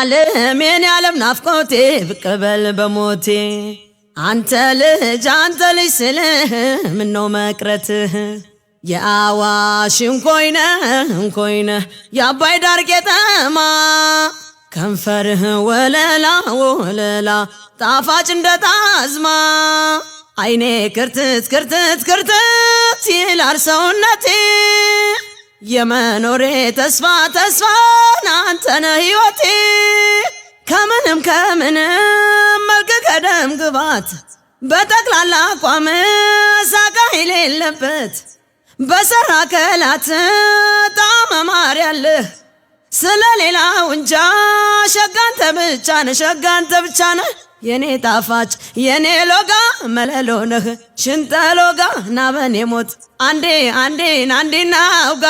የኔ ዓለም ናፍቆቴ ብቀበል በሞቴ አንተ ልጅ ስልህ ምነው መቅረትህ የአዋሽ እንኮይነ የአባይ ዳር ቄጠማ ከንፈርህ ወለላ ጣፋጭ እንደ ጣዝማ አይኔ ክርትት ይላል ሰውነቴ የመኖሬ ተስፋ አንተ ነህ ሕይወቴ ከምንም መልክ ቀደም ግባት በጠቅላላ አቋም ሳቃ የሌለበት በሰራ ከላት ጣዕመ ማር ያለህ ስለሌላው እንጃ ሸጋንተ ብቻ ነህ የኔ ጣፋጭ የኔ ሎጋ መለሎ ነህ ሽንተ ሎጋ ናበኔ ሞት አንዴ ናውጋ